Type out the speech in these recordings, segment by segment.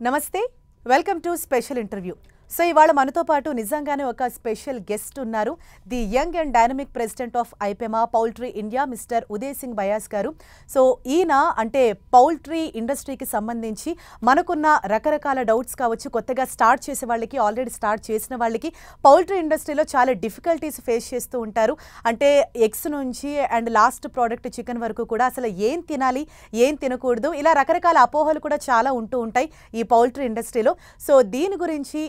నమస్తే welcome to special interview. So ఇవాళ మనతో పాటు నిజంగానే ఒక స్పెషల్ గెస్ట్ ఉన్నారు. The young and dynamic president of IPEMA poultry India mister Uday Singh Bayas గారు. సో ఈయన అంటే పౌల్ట్రీ ఇండస్ట్రీకి సంబంధించి మనకున్న రకరకాల డౌట్స్ కావచ్చు, కొత్తగా స్టార్ట్ చేసే వాళ్ళకి, ఆల్రెడీ స్టార్ట్ చేసిన వాళ్ళకి పౌల్ట్రీ ఇండస్ట్రీలో చాలా డిఫికల్టీస్ ఫేస్ చేస్తూ ఉంటారు. అంటే ఎగ్స్ నుంచి అండ్ లాస్ట్ ప్రోడక్ట్ చికెన్ వరకు కూడా అసలు ఏం తినాలి, ఏం తినకూడదు, ఇలా రకరకాల అపోహలు కూడా చాలా ఉంటూ ఉంటాయి ఈ పౌల్ట్రీ ఇండస్ట్రీలో. సో దీని గురించి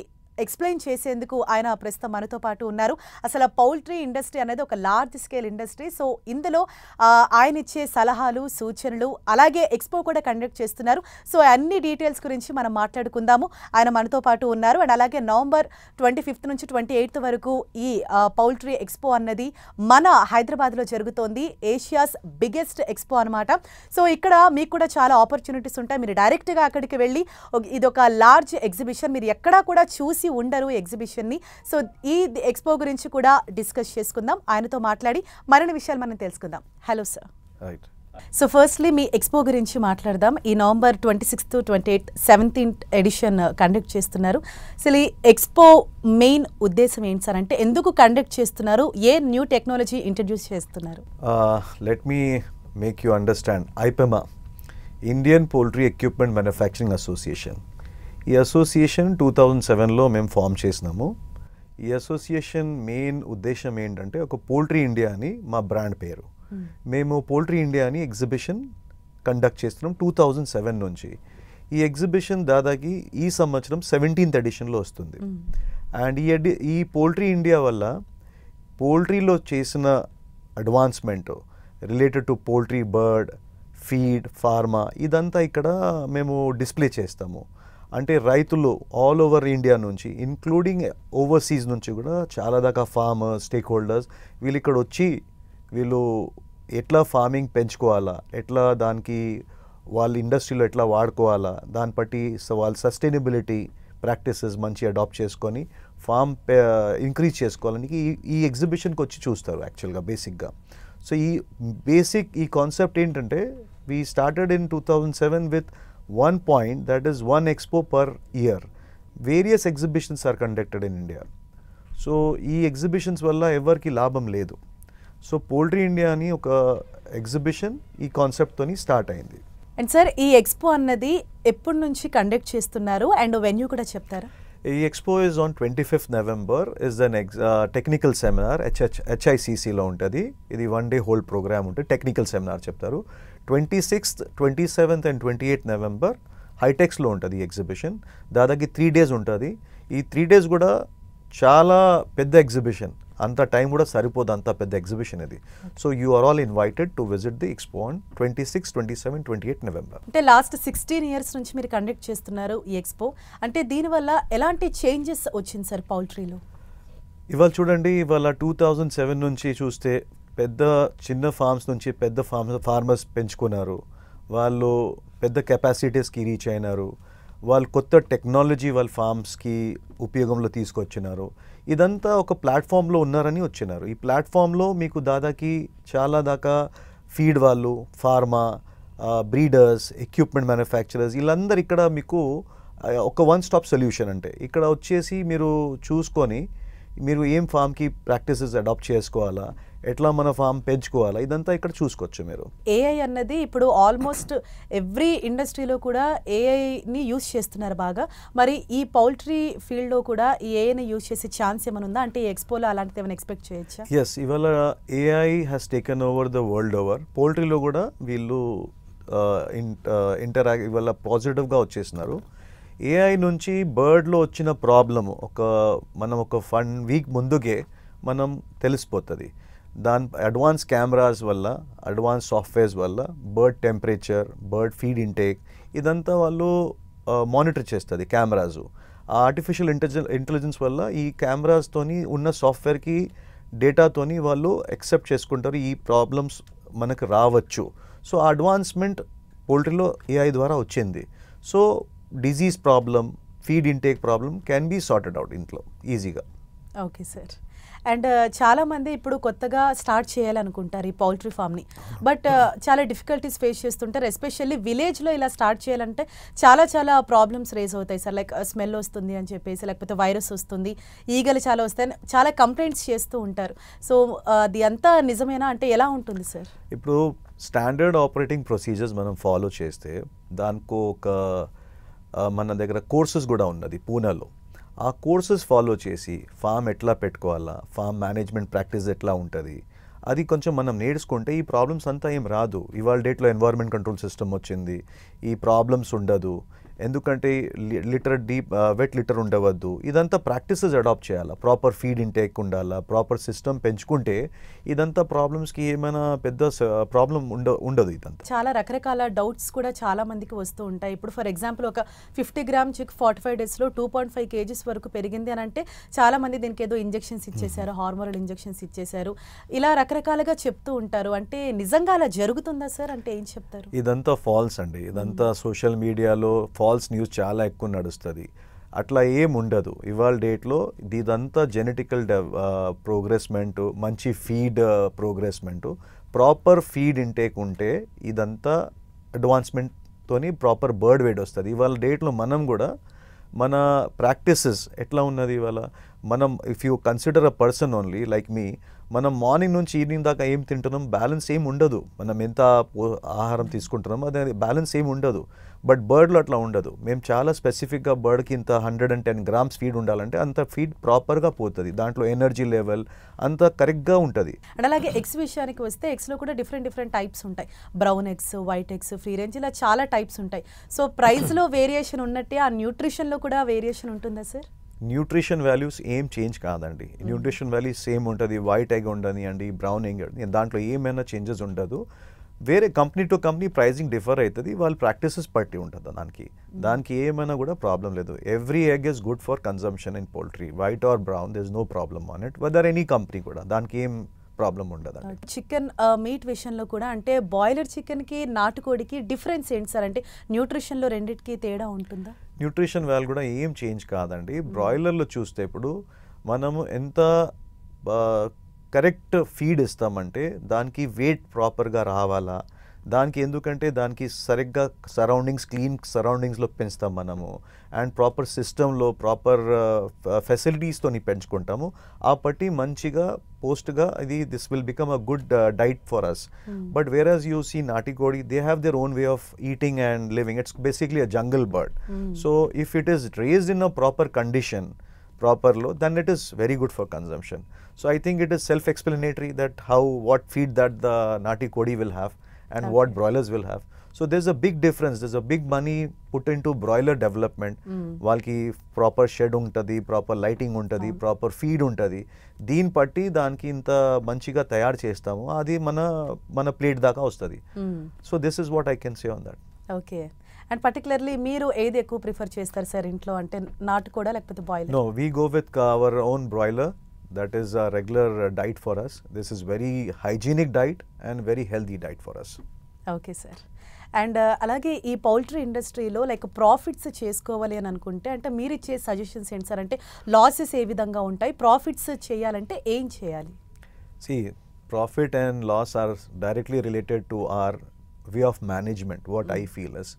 ఎక్స్ప్లెయిన్ చేసేందుకు ఆయన ప్రస్తుతం మనతో పాటు ఉన్నారు. అసలు పౌల్ట్రీ ఇండస్ట్రీ అనేది ఒక లార్జ్ స్కేల్ ఇండస్ట్రీ. సో ఇందులో ఆయన ఇచ్చే సలహాలు, సూచనలు, అలాగే ఎక్స్పో కూడా కండక్ట్ చేస్తున్నారు. సో అన్ని డీటెయిల్స్ గురించి మనం మాట్లాడుకుందాము. ఆయన మనతో పాటు ఉన్నారు. అండ్ అలాగే నవంబర్ 25 నుంచి 28 వరకు ఈ పౌల్ట్రీ ఎక్స్పో అన్నది మన హైదరాబాద్లో జరుగుతోంది. ఏషియాస్ బిగ్గెస్ట్ ఎక్స్పో అనమాట. సో ఇక్కడ మీకు కూడా చాలా ఆపర్చునిటీస్ ఉంటాయి. మీరు డైరెక్ట్గా అక్కడికి వెళ్ళి ఇది ఒక లార్జ్ ఎగ్జిబిషన్, మీరు ఎక్కడా కూడా చూసి ఉండరు ఎగ్జిబిషన్ని. సో ఈ ఎక్స్పో గురించి కూడా డిస్కస్ చేసుకుందాం. ఆయనతో మాట్లాడి మరిన్ని విషయాలు మనం తెలుసుకుందాం. Hello sir. సో ఫస్ట్లీ మీ ఎక్స్పో గురించి మాట్లాడదాం. ఈ నవంబర్ 26, 28, 17th ఎడిషన్ కండక్ట్ చేస్తున్నారు. అసలు ఈ ఎక్స్పో మెయిన్ ఉద్దేశం ఏంటి సార్? అంటే ఎందుకు కండక్ట్ చేస్తున్నారు? ఏ న్యూ టెక్నాలజీ ఇంట్రడ్యూస్ చేస్తున్నారు? Let me make you understand. IPEMA, Indian poultry equipment manufacturing association. ఈ అసోసియేషన్ 2007లో మేము ఫామ్ చేసినాము. ఈ అసోసియేషన్ మెయిన్ ఉద్దేశం ఏంటంటే, ఒక పౌల్ట్రీ ఇండియా అని మా బ్రాండ్ పేరు. మేము పౌల్ట్రీ ఇండియా అని ఎగ్జిబిషన్ కండక్ట్ చేస్తున్నాం 2007 నుంచి. ఈ ఎగ్జిబిషన్ దాదాపు ఈ సంవత్సరం 17th ఎడిషన్లో వస్తుంది. అండ్ ఈ పౌల్ట్రీ ఇండియా వల్ల పౌల్ట్రీలో చేసిన advancement related to poultry, bird, feed, pharma, ఇదంతా ఇక్కడ మేము డిస్ప్లే చేస్తాము. అంటే రైతులు ఆల్ ఓవర్ ఇండియా నుంచి, ఇంక్లూడింగ్ ఓవర్సీస్ నుంచి కూడా చాలా దాకా ఫార్మర్స్, స్టేక్ హోల్డర్స్ వీళ్ళు ఇక్కడ వచ్చి వీళ్ళు ఎట్లా ఫార్మింగ్ పెంచుకోవాలా, ఎట్లా దానికి వాళ్ళ ఇండస్ట్రీలో ఎట్లా వాడుకోవాలా, దాన్ని బట్టి వాళ్ళ సస్టైనబిలిటీ ప్రాక్టీసెస్ మంచి అడాప్ట్ చేసుకొని ఫామ్ ఇంక్రీజ్ చేసుకోవాలని ఈ ఎగ్జిబిషన్కి వచ్చి చూస్తారు యాక్చువల్గా బేసిక్గా. సో ఈ కాన్సెప్ట్ ఏంటంటే, we started in 2007 with one point, that is one expo per year. Various exhibitions are conducted in India. So ఈ ఎగ్జిబిషన్స్ వల్ల ఎవరికి లాభం లేదు. సో పౌల్ట్రీ ఇండియా అని ఒక ఎగ్జిబిషన్ ఈ కాన్సెప్ట్తోని స్టార్ట్ అయింది. అండ్ సార్, ఈ ఎక్స్పో అన్నది ఎప్పటి నుంచి కండక్ట్ చేస్తున్నారు అండ్ వెన్యూ కూడా చెప్తారా? ఈ expo is on 25th November. Is an technical seminar, HICCలో ఉంటుంది. ఇది 1 day హోల్ ప్రోగ్రామ్ ఉంటుంది. టెక్నికల్ సెమినార్ చెప్తారు. 26th, 27th and 28th November హైటెక్స్లో ఉంటుంది ఈ ఎగ్జిబిషన్. దాదాపు 3 days ఉంటుంది. ఈ 3 days కూడా చాలా పెద్ద ఎగ్జిబిషన్, అంత టైం కూడా సరిపోదు, అంత పెద్ద ఎగ్జిబిషన్ ఇది. So you are all invited to visit the expo on 26, 27, 28 November. అంటే లాస్ట్ 16 years నుంచి మీరు కండక్ట్ చేస్తున్నారు ఈ ఎక్స్పో. అంటే దీనివల్ల ఎలాంటి చేంజెస్ వచ్చింది సార్ పౌల్ట్రీలో? ఇవాళ చూడండి, ఇవాళ 2007 నుంచి చూస్తే చిన్న ఫార్మ్స్ నుంచి పెద్ద ఫార్మర్స్ పెంచుకున్నారు. వాళ్ళు పెద్ద కెపాసిటీస్కి రీచ్ అయినారు. వాళ్ళు కొత్త టెక్నాలజీ వాళ్ళ ఫార్మ్స్కి ఉపయోగంలో తీసుకొచ్చినారు. ఇదంతా ఒక ప్లాట్ఫామ్లో ఉన్నారని వచ్చినారు. ఈ ప్లాట్ఫామ్లో మీకు దాదాపు చాలా దాకా ఫీడ్ వాళ్ళు, ఫార్మా, బ్రీడర్స్, ఎక్విప్మెంట్ మ్యానుఫ్యాక్చరర్స్, వీళ్ళందరూ ఇక్కడ మీకు ఒక వన్ స్టాప్ సొల్యూషన్. అంటే ఇక్కడ వచ్చేసి మీరు చూసుకొని మీరు ఏం ఫామ్కి ప్రాక్టీసెస్ అడాప్ట్ చేసుకోవాలా, ఎట్లా మన ఫామ్ పెంచుకోవాలా, ఇదంతా ఇక్కడ చూసుకోవచ్చు మీరు. ఏఐ అన్నది ఇప్పుడు ఆల్మోస్ట్ ఎవ్రీ ఇండస్ట్రీలో కూడా ఏఐని యూజ్ చేస్తున్నారు బాగా. మరి ఈ పౌల్ట్రీ ఫీల్డ్లో కూడా ఈ ఏఐని యూజ్ చేసే ఛాన్స్ ఏమైనా ఉందా? అంటే ఈ ఎక్స్పోలో అలాంటిది ఏమైనా ఎక్స్పెక్ట్ చేయొచ్చా? ఎస్, ఇవాళ AI has taken over the world over. పౌల్ట్రీలో కూడా వీళ్ళు ఇవాళ పాజిటివ్గా వచ్చేసినారు. ఏఐ నుంచి బర్డ్లో వచ్చిన ప్రాబ్లము మనం ఒక 1 week ముందుకే మనం తెలిసిపోతుంది. దాని అడ్వాన్స్ కెమెరాస్ వల్ల, అడ్వాన్స్ సాఫ్ట్వేర్స్ వల్ల bird temperature, bird feed intake, ఇదంతా వాళ్ళు మానిటర్ చేస్తుంది కెమెరాస్. ఆ ఆర్టిఫిషియల్ ఇంటెలిజెన్స్ వల్ల ఈ కెమెరాస్తోని ఉన్న సాఫ్ట్వేర్కి డేటాతోని వాళ్ళు యాక్సెప్ట్ చేసుకుంటారు, ఈ ప్రాబ్లమ్స్ మనకు రావచ్చు. సో ఆ అడ్వాన్స్మెంట్ పౌల్ట్రీలో ఏఐ ద్వారా వచ్చింది. So disease problem, feed intake problem can be sorted out ఇంట్లో ఈజీగా. Okay sir. అండ్ చాలామంది ఇప్పుడు కొత్తగా స్టార్ట్ చేయాలనుకుంటారు ఈ పౌల్ట్రీ ఫామ్ని, బట్ చాలా డిఫికల్టీస్ ఫేస్ చేస్తుంటారు. ఎస్పెషల్లీ విలేజ్లో ఇలా స్టార్ట్ చేయాలంటే చాలా ప్రాబ్లమ్స్ రేజ్ అవుతాయి సార్. లైక్ స్మెల్ వస్తుంది అని చెప్పేసి, లేకపోతే వైరస్ వస్తుంది, ఈగలు చాలా వస్తాయని చాలా కంప్లైంట్స్ చేస్తూ ఉంటారు. సో అది అంతా నిజమేనా అంటే ఎలా ఉంటుంది సార్? ఇప్పుడు స్టాండర్డ్ ఆపరేటింగ్ ప్రొసీజర్స్ మనం ఫాలో చేస్తే దానికో ఒక మన దగ్గర కోర్సెస్ కూడా ఉన్నది పూనాలో. ఆ కోర్సెస్ ఫాలో చేసి ఫామ్ ఎట్లా పెట్టుకోవాలా, ఫామ్ మేనేజ్మెంట్ ప్రాక్టీస్ ఎట్లా ఉంటుంది, అది కొంచెం మనం నేర్చుకుంటే ఈ ప్రాబ్లమ్స్ అంతా ఏం రాదు. ఇవాళ డేట్లో ఎన్వైర్న్మెంట్ కంట్రోల్ సిస్టమ్ వచ్చింది, ఈ ప్రాబ్లమ్స్ ఉండదు. ఎందుకంటే వెట్ లిటర్ ఉండవద్దు. ఇదంతా ప్రాక్టీసెస్ అడాప్ట్ చేయాలా, ప్రాపర్ ఫీడ్ ఇంటేక్ ఉండాలా, ప్రాపర్ సిస్టమ్ పెంచుకుంటే ఇదంతా ప్రాబ్లమ్స్కి ఏమైనా పెద్ద ప్రాబ్లం ఉండదు. ఇదంతా చాలా రకరకాల డౌట్స్ కూడా చాలా మందికి వస్తూ ఉంటాయి. ఇప్పుడు ఫర్ ఎగ్జాంపుల్ ఒక 50 గ్రామ్ చిక్ 45 డేస్లో 2.5 kgs వరకు పెరిగింది అని అంటే చాలా మంది దీనికి ఏదో ఇంజెక్షన్స్ ఇచ్చేశారు, హార్మోనల్ ఇంజెక్షన్స్ ఇచ్చేశారు, ఇలా రకరకాలుగా చెప్తూ ఉంటారు. అంటే నిజంగా అలా జరుగుతుందా సార్? అంటే ఏం చెప్తారు? ఇదంతా ఫాల్స్ అండి. ఇదంతా సోషల్ మీడియాలో ఫాల్స్ న్యూస్ చాలా ఎక్కువ నడుస్తుంది. అట్లా ఏం ఉండదు. ఇవాళ డేట్లో ఇదంతా జెనెటికల్ ప్రోగ్రెస్మెంట్, మంచి ఫీడ్ ప్రోగ్రెస్మెంట్, ప్రాపర్ ఫీడ్ ఇంటేక్ ఉంటే ఇదంతా అడ్వాన్స్మెంట్తోని ప్రాపర్ బర్డ్ వెయిట్ వస్తుంది. ఇవాళ డేట్లో మనం కూడా మన ప్రాక్టీసెస్ ఎట్లా ఉన్నది ఇవాళ మనం, if you consider a person only like me, మనం మార్నింగ్ నుంచి ఈవినింగ్ దాకా ఏం తింటున్నాం బ్యాలెన్స్ ఏం ఉండదు. మనం ఎంత ఆహారం తీసుకుంటున్నాం అది బ్యాలెన్స్ ఏం ఉండదు. బట్ బర్డ్లో అట్లా ఉండదు. మేము చాలా స్పెసిఫిక్గా బర్డ్కి ఇంత 110 grams ఫీడ్ ఉండాలంటే అంత ఫీడ్ ప్రాపర్గా పోతుంది. దాంట్లో ఎనర్జీ లెవెల్ అంత కరెక్ట్గా ఉంటుంది. అండ్ అలాగే ఎగ్స్ విషయానికి వస్తే ఎగ్స్లో కూడా డిఫరెంట్ టైప్స్ ఉంటాయి. Brown eggs, white eggs, free range, ఇలా చాలా టైప్స్ ఉంటాయి. సో ప్రైస్లో వేరియేషన్ ఉన్నట్టే ఆ న్యూట్రిషన్లో కూడా వేరియేషన్ ఉంటుందా సార్? న్యూట్రిషన్ వాల్యూస్ ఏం చేంజ్ కాదండి. న్యూట్రిషన్ వాల్యూస్ సేమ్ ఉంటుంది. వైట్ ఎగ్ ఉండని అండి, బ్రౌన్ ఎగ్, దాంట్లో ఏమైనా చేంజెస్ ఉండదు. వేరే company to company pricing differ అవుతుంది. వాళ్ళ ప్రాక్టీసెస్ బట్టి ఉంటుంది. దానికి ఏమైనా కూడా ప్రాబ్లం లేదు. Every egg is good for consumption in poultry, white or brown, there is no problem on it. Whether any company కూడా దానికి ఏం ప్రాబ్లం ఉండదు. చికెన్ మీట్ విషయంలో కూడా అంటే బాయిలర్ చికెన్కి నాటుకోడికి డిఫరెన్స్ ఏంటి సార్? అంటే న్యూట్రిషన్లో రెండింటికి తేడా ఉంటుందా? న్యూట్రిషన్ వాల్యూ కూడా ఏం చేంజ్ కాదండి. బ్రాయిలర్లో చూస్తే ఇప్పుడు మనము ఎంత కరెక్ట్ ఫీడ్ ఇస్తామంటే దానికి వెయిట్ ప్రాపర్గా రావాలా, దానికి ఎందుకంటే దానికి సరిగ్గా సరౌండింగ్స్, క్లీన్ సరౌండింగ్స్లో పెంచుతాం మనము, అండ్ ప్రాపర్ సిస్టంలో ప్రాపర్ ఫెసిలిటీస్తో పెంచుకుంటాము. ఆ పట్టి మంచిగా పోస్ట్గా this will become a good diet for us. But whereas you see నాటికోడి, they have their own way of eating and living. It's basically a jungle bird. So if it is raised in a proper condition, properly, then it is very good for consumption. So I think it is self-explanatory that what feed that the nati kodi will have and what broilers will have. So there's a big difference. There's a big money put into broiler development. Valki proper shed untadi, proper lighting untadi, proper feed untadi. Deen patti daniki inta manchiga tayar chestamu, adi mana plate daka vastadi. So this is what I can say on that. Okay. And particularly మీరు ఏది ఎక్కువ prefer చేస్తారు sir ఇంట్లో, అంటే నాటుకోడా లేకపోతే boiler? No, we go with our own broiler. That is a regular diet for us. This is very hygienic diet and very healthy diet for us. Okay sir. And అలాగే ఈ poultry ఇండస్ట్రీలో like profits చేసుకోవాలి అని అనుకుంటే అంటే మీరు ఇచ్చే suggestions ఏంటి సార్? అంటే లాసెస్ ఏ విధంగా ఉంటాయి, ప్రాఫిట్స్ చేయాలంటే ఏం చేయాలి? See, profit and loss are directly related to our way of management. What I feel is,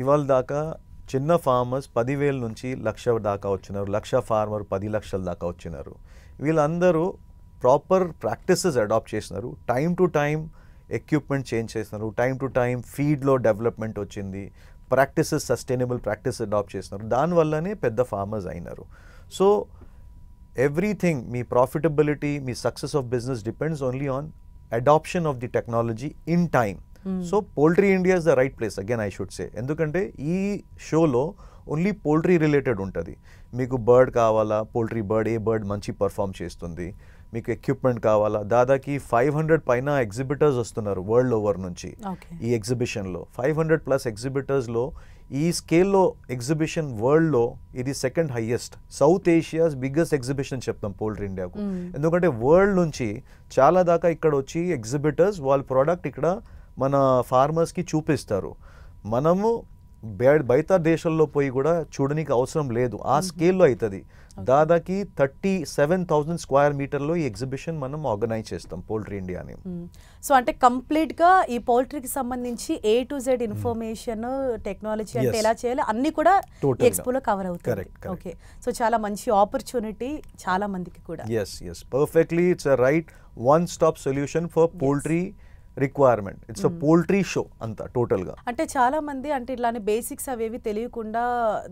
ఇవాళ దాకా చిన్న ఫార్మర్స్ 10,000 నుంచి 1,00,000 దాకా వచ్చినారు, 1,00,000 ఫార్మర్ 10 లక్షల దాకా వచ్చినారు. వీళ్ళందరూ ప్రాపర్ ప్రాక్టీసెస్ అడాప్ట్ చేసినారు, time to time equipment change చేసినారు, టైం టు టైం ఫీడ్లో డెవలప్మెంట్ వచ్చింది, ప్రాక్టీసెస్ సస్టైనబుల్ ప్రాక్టీస్ అడాప్ట్ చేసినారు. దానివల్లనే పెద్ద ఫార్మర్స్ అయినారు. సో ఎవ్రీథింగ్, మీ ప్రాఫిటబిలిటీ, మీ success of business depends only on adoption of the technology in time. So poultry India is the right place again I should say. ఎందుకంటే ఈ షోలో only poultry related ఉంటుంది. మీకు బర్డ్ కావాలా, poultry bird, ఏ bird మంచి perform చేస్తుంది, మీకు equipment కావాలా, దాదాపు 500 పైన ఎగ్జిబిటర్స్ వస్తున్నారు వరల్డ్ ఓవర్ నుంచి ఈ ఎగ్జిబిషన్లో. 500+ ఎగ్జిబిటర్స్లో ఈ స్కేల్లో ఎగ్జిబిషన్ వరల్డ్లో ఇది second highest, south Asia's biggest exhibition చెప్తాం పోల్ట్రీ ఇండియాకు. ఎందుకంటే వరల్డ్ నుంచి చాలా దాకా ఇక్కడ వచ్చి ఎగ్జిబిటర్స్ వాళ్ళ ప్రోడక్ట్ ఇక్కడ మన ఫార్మర్స్కి చూపిస్తారు. మనము బయట దేశాల్లో పోయి కూడా చూడడానికి అవసరం లేదు, ఆ స్కేల్లో అవుతుంది. దాదాకి 37,000 స్క్వేర్ మీటర్లో ఈ ఎగ్జిబిషన్ మనం ఆర్గనైజ్ చేస్తాం పోల్ట్రీ ఇండియా అని. సో అంటే కంప్లీట్గా ఈ పౌల్ట్రీకి సంబంధించి A to Z information, technology అంటే ఎలా చేయాలి అన్నీ కూడా ఎక్స్పోలో కవర్ అవుతాయి. ఓకే, సో చాలా మంచి ఆపర్చునిటీ చాలా మందికి కూడా. Yes perfectly it's a right one stop solution for poultry requirement. It's a poultry show అంతా టోటల్గా. అంటే చాలా మంది అంటే ఇట్లానే బేసిక్స్ అవేవి తెలియకుండా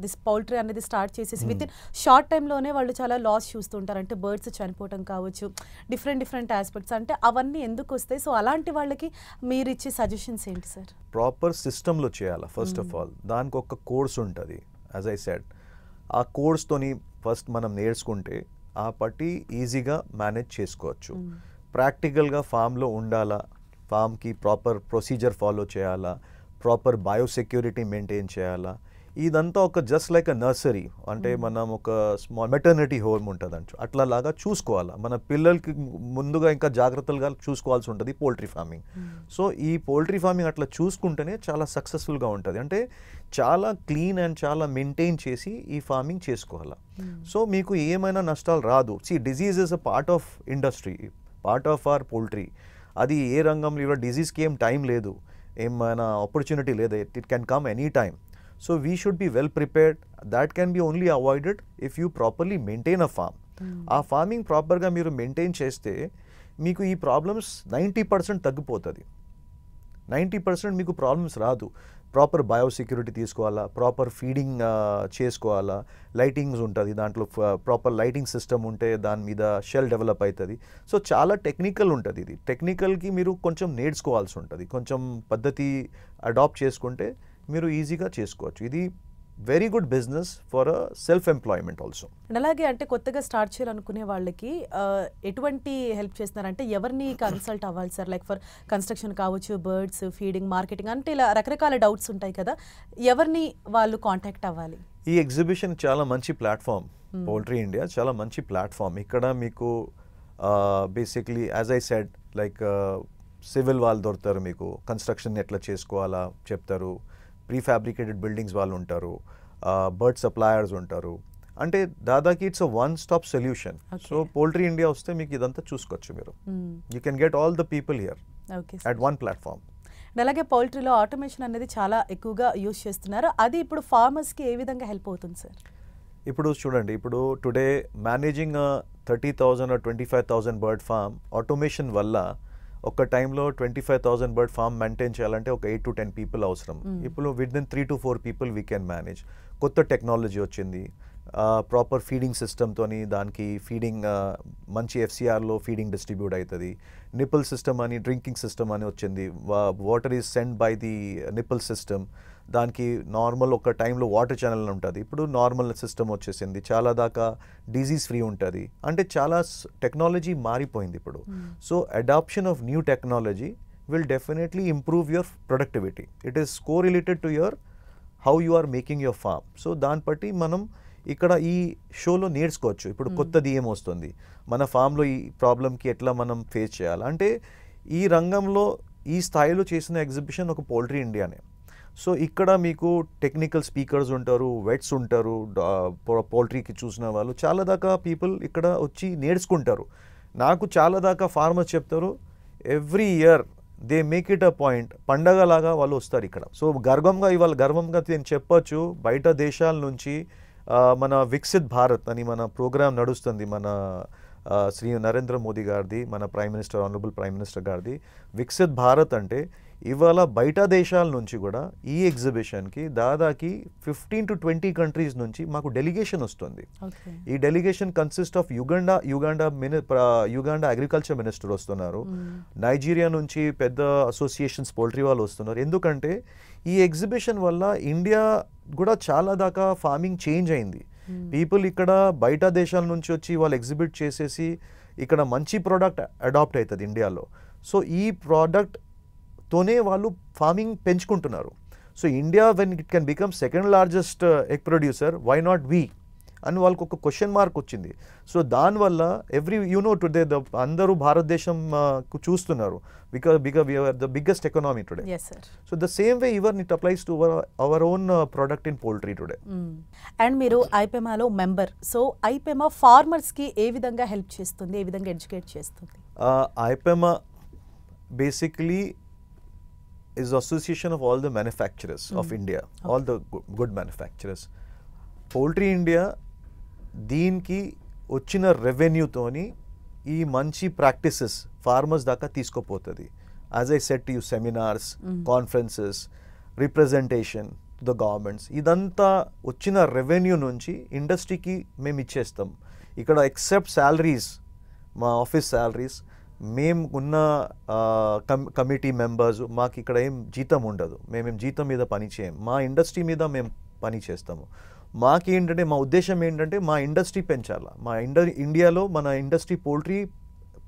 దిస్ పౌల్ట్రీ అనేది స్టార్ట్ చేసేసి విత్ ఇన్ షార్ట్ టైంలోనే వాళ్ళు చాలా లాస్ చూస్తుంటారు. అంటే బర్డ్స్ చనిపోవడం కావచ్చు, డిఫరెంట్ ఆస్పెక్ట్స్. అంటే అవన్నీ ఎందుకు వస్తాయి? సో అలాంటి వాళ్ళకి మీరు ఇచ్చే సజెషన్స్ ఏంటి సార్? ప్రాపర్ సిస్టంలో చేయాలి ఫస్ట్ ఆఫ్ ఆల్. దానికి ఒక కోర్స్ ఉంటుంది. యాజ్ ఐ సెడ్, ఆ కోర్స్తోని ఫస్ట్ మనం నేర్చుకుంటే ఆ పట్టి ఈజీగా మేనేజ్ చేసుకోవచ్చు. ప్రాక్టికల్గా ఫామ్లో ఉండాలా, ఫామ్కి ప్రాపర్ ప్రొసీజర్ ఫాలో చేయాలా, ప్రాపర్ బయోసెక్యూరిటీ మెయింటైన్ చేయాలా. ఇదంతా ఒక జస్ట్ లైక్ అ నర్సరీ, అంటే మనం ఒక స్మాల్ మెటర్నిటీ హోమ్ ఉంటుంది అంటూ అట్లాలాగా చూసుకోవాలా. మన పిల్లలకి ముందుగా ఇంకా జాగ్రత్తలుగా చూసుకోవాల్సి ఉంటుంది పోల్ట్రీ ఫార్మింగ్. సో ఈ పోల్ట్రీ ఫార్మింగ్ అట్లా చూసుకుంటేనే చాలా సక్సెస్ఫుల్గా ఉంటుంది. అంటే చాలా క్లీన్ అండ్ చాలా మెయింటైన్ చేసి ఈ ఫార్మింగ్ చేసుకోవాలా. సో మీకు ఏమైనా నష్టాలు రాదు. Disease is a part of industry, part of our poultry. అది ఏ రంగంలో ఇవ్వ డిజీజ్కి ఏం టైం లేదు, ఏమైనా ఆపర్చునిటీ లేదు. It can come any time. So we should be well prepared. That can be only avoided if you properly maintain a farm. ఆ farming ప్రాపర్గా మీరు మెయింటైన్ చేస్తే మీకు ఈ ప్రాబ్లమ్స్ 90% తగ్గిపోతుంది. 90% మీకు ప్రాబ్లమ్స్ రాదు. ప్రాపర్ బయోసెక్యూరిటీ తీసుకోవాలా, ప్రాపర్ ఫీడింగ్ చేసుకోవాలా, లైటింగ్స్ ఉంటుంది దాంట్లో, ప్రాపర్ లైటింగ్ సిస్టమ్ ఉంటే దాని మీద షెల్ డెవలప్ అవుతుంది. సో చాలా టెక్నికల్ ఉంటుంది. ఇది టెక్నికల్కి మీరు కొంచెం నేర్చుకోవాల్సి ఉంటుంది. కొంచెం పద్ధతి అడాప్ట్ చేసుకుంటే మీరు ఈజీగా చేసుకోవచ్చు. ఇది very good business for self employment also. అలాగే అంటే కొత్తగా స్టార్ట్ చేయాలనుకునే వాళ్ళకి ఎటువంటి హెల్ప్ చేస్తున్నారంటే ఎవరిని కన్సల్ట్ అవ్వాలి సార్? లైక్ ఫర్ కన్స్ట్రక్షన్ కావచ్చు, బర్డ్స్, ఫీడింగ్, మార్కెటింగ్, అంటే ఇలా రకరకాల డౌట్స్ ఉంటాయి కదా, ఎవరిని వాళ్ళు కాంటాక్ట్ అవ్వాలి? ఈ ఎగ్జిబిషన్ చాలా మంచి ప్లాట్ఫామ్. పోల్ట్రీ ఇండియా చాలా మంచి ప్లాట్ఫామ్. ఇక్కడ మీకు basically as I said like civil వాళ్ళు దొరుకుతారు, మీకు కన్స్ట్రక్షన్ ఎట్లా చేసుకోవాలా చెప్తారు, ప్రీఫ్యాబ్రికేటెడ్ బిల్డింగ్స్ వాళ్ళు ఉంటారు, బర్డ్ సప్లయర్స్ ఉంటారు. అంటే దాదాకి it's a one stop solution. So poultry India వస్తే మీకు ఇదంతా చూసుకోవచ్చు. మీరు you can get all the people here at one platform. అలాగే పౌల్ట్రీలో ఆటోమేషన్ అనేది చాలా ఎక్కువగా యూజ్ చేస్తున్నారు. అది ఇప్పుడు ఫార్మర్స్కి ఏ విధంగా హెల్ప్ అవుతుంది సార్? ఇప్పుడు చూడండి, ఇప్పుడు today managing 30,000 or 25,000 bird farm automation వల్ల ఒక టైంలో 25,000 బర్డ్ ఫార్మ్ మెయింటైన్ చేయాలంటే ఒక 8 to 10 పీపుల్ అవసరం. ఇప్పుడు with in 3 to 4 people we can manage. కొత్త టెక్నాలజీ వచ్చింది, ప్రాపర్ ఫీడింగ్ సిస్టమ్తోని దానికి ఫీడింగ్ మంచి FCRలో ఫీడింగ్ డిస్ట్రిబ్యూట్ అవుతుంది. నిపుల్ సిస్టమ్ అని, డ్రింకింగ్ సిస్టమ్ అని వచ్చింది. Water is send by the nipple system. దానికి నార్మల్ ఒక టైంలో వాటర్ ఛానల్ ఉంటుంది, ఇప్పుడు నార్మల్ సిస్టమ్ వచ్చేసింది. చాలా దాకా డిజీజ్ ఫ్రీ ఉంటుంది. అంటే చాలా టెక్నాలజీ మారిపోయింది ఇప్పుడు. So adoption of new technology will definitely improve your productivity. It is correlated to your how you are making your farm. So దాన్ని బట్టి మనం ఇక్కడ ఈ షోలో నేర్చుకోవచ్చు. ఇప్పుడు కొత్తది ఏమొస్తుంది, మన ఫామ్లో ఈ ప్రాబ్లంకి ఎట్లా మనం ఫేస్ చేయాలి. అంటే ఈ రంగంలో ఈ స్థాయిలో చేసిన ఎగ్జిబిషన్ ఒక పోల్ట్రీ ఇండియానే. సో ఇక్కడ మీకు టెక్నికల్ స్పీకర్స్ ఉంటారు, వెట్స్ ఉంటారు, పోల్ట్రీకి చూసిన వాళ్ళు చాలా దాకా పీపుల్ ఇక్కడ వచ్చి నేర్చుకుంటారు. నాకు చాలా దాకా ఫార్మర్స్ చెప్తారు, every year they make it a point, పండగలాగా వాళ్ళు వస్తారు ఇక్కడ. సో ఇవాళ గర్వంగా నేను చెప్పొచ్చు, బయట దేశాల నుంచి మన వికసిత్ భారత్ అని మన ప్రోగ్రామ్ నడుస్తుంది, మన శ్రీ నరేంద్ర మోదీ గారిది, మన prime minister, honourable prime minister గారిది. వికసిత్ భారత్ అంటే ఇవాళ బయట దేశాల నుంచి కూడా ఈ ఎగ్జిబిషన్కి దాదాపు 15 to 20 కంట్రీస్ నుంచి మాకు డెలిగేషన్ వస్తుంది. ఈ delegation consist of Uganda agriculture minister వస్తున్నారు, నైజీరియా నుంచి పెద్ద అసోసియేషన్స్ పోల్ట్రీ వాళ్ళు వస్తున్నారు. ఎందుకంటే ఈ ఎగ్జిబిషన్ వల్ల ఇండియా కూడా చాలా దాకా ఫార్మింగ్ చేంజ్ అయింది. పీపుల్ ఇక్కడ బయట దేశాల నుంచి వచ్చి వాళ్ళు ఎగ్జిబిట్ చేసేసి ఇక్కడ మంచి ప్రోడక్ట్ అడాప్ట్ అవుతుంది ఇండియాలో. సో ఈ ప్రోడక్ట్తోనే వాళ్ళు ఫార్మింగ్ పెంచుకుంటున్నారు. So India when it can become second largest egg producer, why not we అని వాళ్ళకి ఒక క్వశ్చన్ మార్క్ వచ్చింది. సో దానివల్ల టుడే అందరూ భారతదేశం చూస్తున్నారు, because we're the biggest economy today. So the same way even it applies to our own product in poultry today. And మీరు ఐపెమాలో మెంబర్, సో ఐపెమా ఫార్మర్స్కి ఏ విధంగా హెల్ప్ చేస్తుంది, ఏ విధంగా ఎడ్యుకేట్ చేస్తుంది? ఐపెమా basically is association of all the manufacturers of India, all the good manufacturers. Poultry India దీనికి వచ్చిన రెవెన్యూతోని ఈ మంచి ప్రాక్టీసెస్ ఫార్మర్స్ దాకా తీసుకుపోతుంది. As I set you, seminars, conferences, representation to the governments, ఇదంతా వచ్చిన రెవెన్యూ నుంచి ఇండస్ట్రీకి మేము ఇచ్చేస్తాం. ఇక్కడ ఎక్సెప్ట్ శాలరీస్, మా ఆఫీస్ శాలరీస్, మేము ఉన్న కమిటీ మెంబర్స్, మాకు ఇక్కడ ఏం జీతం ఉండదు, మేమేం జీతం మీద పని చేయం, మా ఇండస్ట్రీ మీద మేము పని చేస్తాము. మాకేంటంటే మా ఉద్దేశం ఏంటంటే మా ఇండస్ట్రీ పెంచాలా, మా ఇండియాలో మన ఇండస్ట్రీ పోల్ట్రీ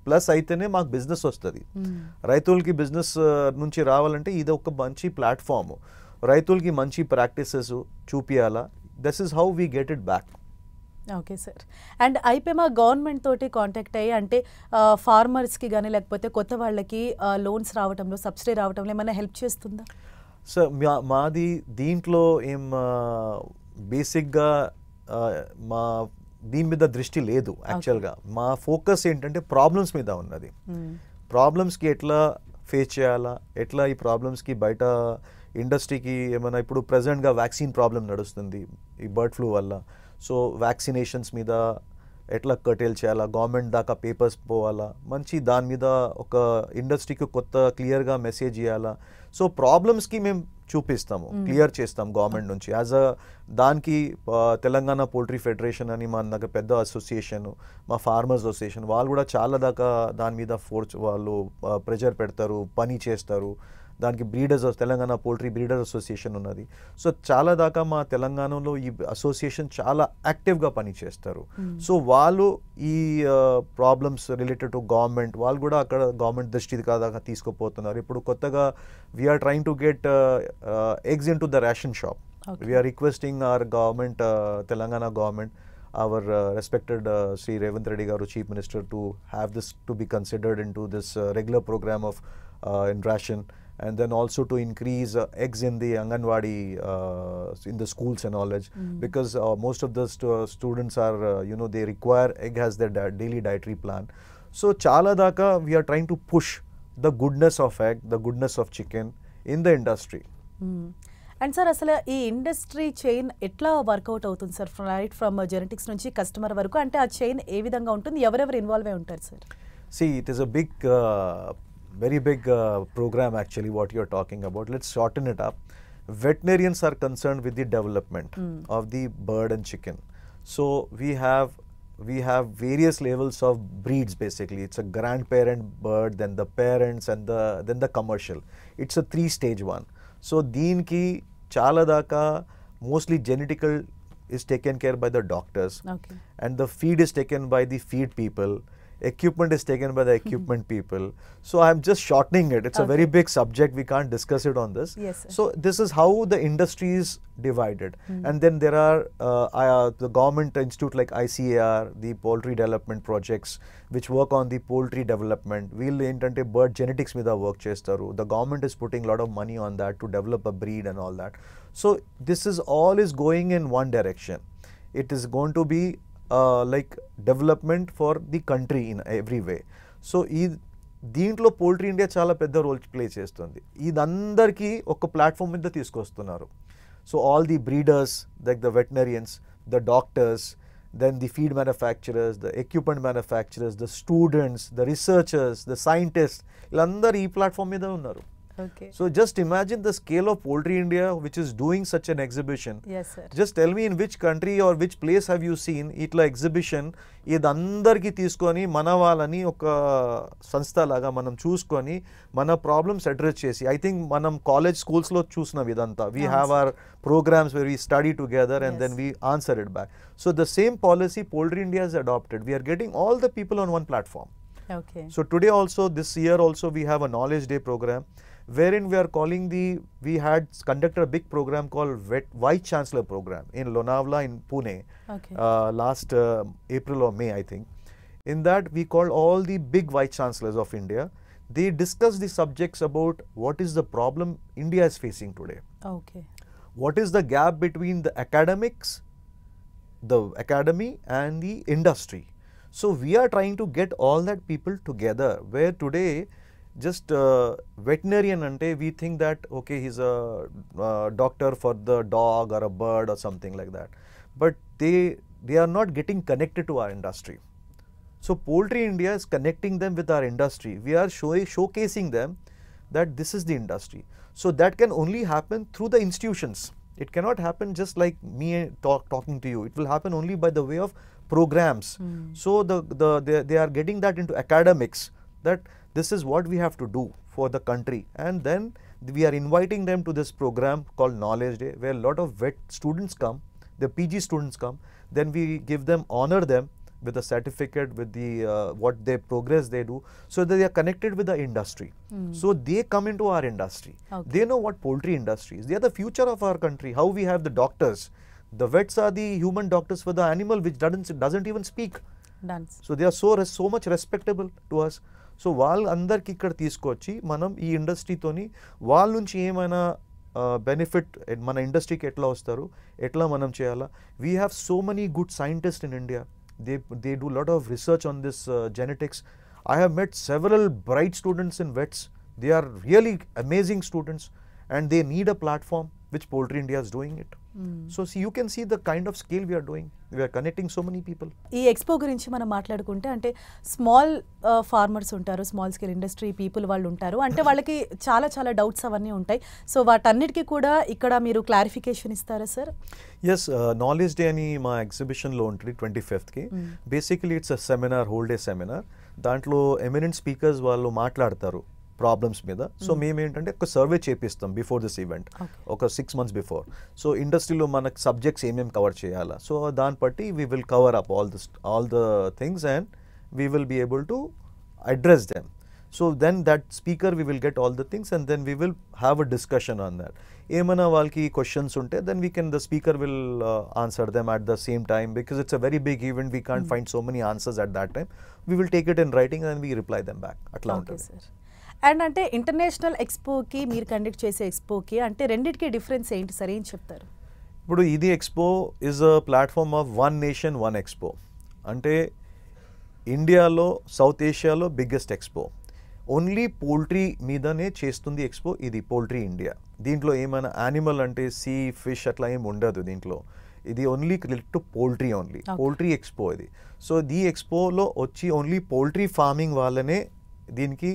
ప్లస్ అయితేనే మాకు బిజినెస్ వస్తుంది. రైతులకి బిజినెస్ నుంచి రావాలంటే ఇది ఒక మంచి ప్లాట్ఫామ్, రైతులకి మంచి ప్రాక్టీసెస్ చూపియాలా. This is how we get it back. Okay sir. And IPEMA government తోటి కాంటాక్ట్ అయ్యి, అంటే ఫార్మర్స్కి కానీ లేకపోతే కొత్త వాళ్ళకి లోన్స్ రావటంలో, సబ్సిడీ రావటంలో ఏమైనా హెల్ప్ చేస్తుందా? సార్ మాది దీంట్లో ఏం బేసిక్గా మా దీని మీద దృష్టి లేదు యాక్చువల్గా. మా ఫోకస్ ఏంటంటే ప్రాబ్లమ్స్ మీద ఉన్నది. ప్రాబ్లమ్స్కి ఎట్లా ఫేస్ చేయాలా, ఎట్లా ఈ ప్రాబ్లమ్స్కి బయట ఇండస్ట్రీకి ఏమైనా, ఇప్పుడు ప్రజెంట్గా వ్యాక్సిన్ ప్రాబ్లం నడుస్తుంది ఈ బర్డ్ ఫ్లూ వల్ల. సో వ్యాక్సినేషన్స్ మీద ఎట్లా కర్టైల్ చేయాలా, గవర్నమెంట్ దాకా పేపర్స్ పోవాలా, మంచి దాని మీద ఒక ఇండస్ట్రీకి కొత్త క్లియర్గా మెసేజ్ ఇవ్వాలా. సో ప్రాబ్లమ్స్కి మేము చూపిస్తాము, క్లియర్ చేస్తాం గవర్నమెంట్ నుంచి. యాజ్ దానికి తెలంగాణ పోల్ట్రీ ఫెడరేషన్ అని మా దగ్గర పెద్ద అసోసియేషన్, మా ఫార్మర్స్ అసోసియేషన్, వాళ్ళు కూడా చాలా దాకా దాని మీద వాళ్ళు ప్రెజర్ పెడతారు, పని చేస్తారు. దానికి breeders, Telangana poultry breeder association ఉన్నది. సో చాలా దాకా మా తెలంగాణలో ఈ అసోసియేషన్ చాలా యాక్టివ్గా పనిచేస్తారు. సో వాళ్ళు ఈ ప్రాబ్లమ్స్ రిలేటెడ్ టు గవర్నమెంట్, వాళ్ళు కూడా అక్కడ గవర్నమెంట్ దృష్టి దాకా తీసుకుపోతున్నారు. ఇప్పుడు కొత్తగా we're trying to get eggs in to the ration shop. We're requesting our government, Telangana government, our respected Sri Revanth Reddy garu, Chief Minister, to have this to be considered into this regular program of in ration, and then also to increase eggs in the Anganwadi, in the schools and all that, because most of the students are, they require egg as their daily dietary plan. So chala daka we are trying to push the goodness of egg, the goodness of chicken in the industry. And sir, అసలు ఈ industry chain ఎట్లా work out అవుతుంది sir, right from genetics నుంచి customer వరకు? అంటే ఆ chain ఏ విధంగా ఉంటుంది, ఎవరెవరు ఇన్వాల్వ్ అయి ఉంటారు sir? See, it is a big, very big program actually what you are talking about. Let's shorten it up. Veterinarians are concerned with the development of the bird and chicken. So we have various levels of breeds basically. It's a grandparent bird, then the parents, and then the commercial. It's a 3-stage one. So deenki chala daka mostly genetical is taken care by the doctors, and the feed is taken by the feed people, equipment is taken by the equipment people. So I'm just shortening it. It's a very big subject, we can't discuss it on this. Yes, sir. So this is how the industry is divided. And then there are the government institute like ICAR, the poultry development projects which work on the poultry development. We'll entante bird genetics mida work chestaru. The government is putting a lot of money on that to develop a breed and all that. So this is all is going in one direction. It is going to be like development for the country in every way. So దీంట్లో poultry India చాలా పెద్ద role play చేస్తుంది. ఇదందరికీ ఒక platform మీద తీసుకొస్తున్నారు. So all the breeders, like the veterinarians, the doctors, then the feed manufacturers, the equipment manufacturers, the students, the researchers, the scientists, illandaru ee platform meeda unnaru. Okay. So just imagine the scale of Poultry India which is doing such an exhibition. Yes, sir. Just tell me in which country or which place have you seen itla exhibition idandarki teeskoni mana valani oka sanstha laga manam choosukoni mana problems address chesi. I think manam college schools lo chusna vidanta. We have our programs where we study together and then we answer it back. So the same policy Poultry India has adopted. We are getting all the people on one platform. Okay. So today also, this year also, we have a knowledge day program wherein we had conducted a big program called Vice Chancellor Program in Lonavala in Pune last April or May, I think. In that, we called all the big Vice Chancellors of India. They discussed the subjects about what is the problem India is facing today. Okay. What is the gap between the academics, the academy and the industry. So we are trying to get all that people together, where today just veterinarian ante we think that okay, he's a doctor for the dog or a bird or something like that, but they are not getting connected to our industry. So Poultry India is connecting them with our industry. We are showcasing them that this is the industry. So that can only happen through the institutions. It cannot happen just like me talking to you. It will happen only by the way of programs. So they are getting that into academics, that this is what we have to do for the country, and then we are inviting them to this program called Knowledge Day, where a lot of vet students come, the PG students come, then we give them, honor them with a certificate, with the what their progress they do, so that they are connected with the industry. So they come into our industry. They know what poultry industry is. They are the future of our country. How we have the doctors. The vets are the human doctors for the animal which doesn't even speak. So they are so much respectable to us. So వాళ్ళందరికీ ఇక్కడ తీసుకొచ్చి మనం ఈ ఇండస్ట్రీతోని వాళ్ళ నుంచి ఏమైనా benefit మన ఇండస్ట్రీకి ఎట్లా వస్తారు, ఎట్లా మనం చేయాలా. We have so many good scientist in India. They do a lot of research on this genetics. I have met several bright students in vets. They are really amazing students, and they need a platform, which Poultry India is doing it. So see, you can see the kind of scale we are doing. We are connecting so many people. ఈ expo గురించి మనం మాట్లాడుకుంటే అంటే small farmers ఉంటారు, small scale industry people వాళ్ళు ఉంటారు, అంటే వాళ్ళకి చాలా చాలా డౌట్స్ అవన్నీ ఉంటాయి. సో వాటన్నిటికీ కూడా ఇక్కడ మీరు క్లారిఫికేషన్ ఇస్తారా సార్? ఎస్, నాలెడ్జ్ డే అని మా ఎగ్జిబిషన్లో ఉంటుంది 25th. Basically it's a seminar, whole day seminar. దాంట్లో ఎమినెంట్ స్పీకర్స్ వాళ్ళు మాట్లాడతారు ప్రాబ్లమ్స్ మీద. సో మేము ఏంటంటే ఒక సర్వే చేపిస్తాం బిఫోర్ దిస్ ఈవెంట్, ఒక 6 months బిఫోర్. సో ఇండస్ట్రీలో మనకు సబ్జెక్ట్స్ ఏమేమి కవర్ చేయాలా, సో దాన్ని బట్టి we will cover up all the things and we will be able to address them. So then that speaker we will get all the things and then we will have a discussion on that. ఏమైనా వాళ్ళకి questions ఉంటే then we can, the speaker will answer them at the same time, because it's a very big event. We can't find so many answers at that time. We will take it in writing and we reply them back. అట్లా ఉంటుంది. And అంటే international ఎక్స్పోకి మీరు conduct చేసే ఎక్స్పోకి అంటే రెండింటికి difference ఏంటి sir, ఏం చెప్తారు? ఇప్పుడు ఇది expo is a platform of one nation one expo. అంటే ఇండియాలో, సౌత్ ఏషియాలో బిగ్గెస్ట్ ఎక్స్పో. ఓన్లీ పోల్ట్రీ మీదనే చేస్తుంది ఎక్స్పో ఇది, పోల్ట్రీ ఇండియా. దీంట్లో ఏమైనా యానిమల్ అంటే సీ, ఫిష్ అట్లా ఏమి ఉండదు దీంట్లో. ఇది only related to poultry, only poultry expo ఇది. సో ఈ ఎక్స్పోలో వచ్చి ఓన్లీ పోల్ట్రీ ఫార్మింగ్ వాళ్ళనే దీనికి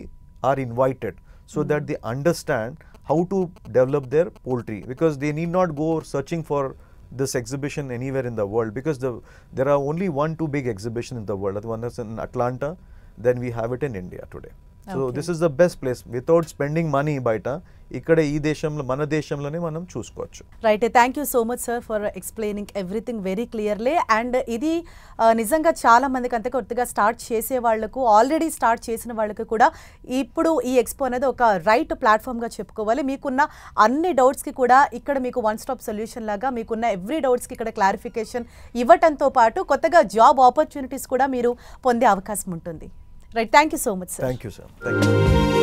are invited, so that they understand how to develop their poultry, because they need not go searching for this exhibition anywhere in the world, because there are only 1-2 big exhibitions in the world. One is in Atlanta, then we have it in India today. So this is the best place without spending money బయట. ఇక్కడ ఈ దేశంలో, మన దేశంలోనే మనం చూసుకోవచ్చు. Right, thank you so much sir for explaining everything very clearly. And ఇది నిజంగా చాలా మందికి అంతే కొత్తగా స్టార్ట్ చేసే వాళ్ళకు, ఆల్రెడీ స్టార్ట్ చేసిన వాళ్ళకు కూడా ఇప్పుడు ఈ ఎక్స్పో అనేది ఒక రైట్ ప్లాట్ఫామ్గా చెప్పుకోవాలి. మీకున్న అన్ని డౌట్స్కి కూడా ఇక్కడ మీకు వన్ స్టాప్ సొల్యూషన్ లాగా మీకున్న ఎవ్రీ డౌట్స్కి ఇక్కడ క్లారిఫికేషన్ ఇవ్వటంతో పాటు కొత్తగా జాబ్ ఆపర్చునిటీస్ కూడా మీరు పొందే అవకాశం ఉంటుంది. Right, thank you so much sir. Thank you sir. Thank you.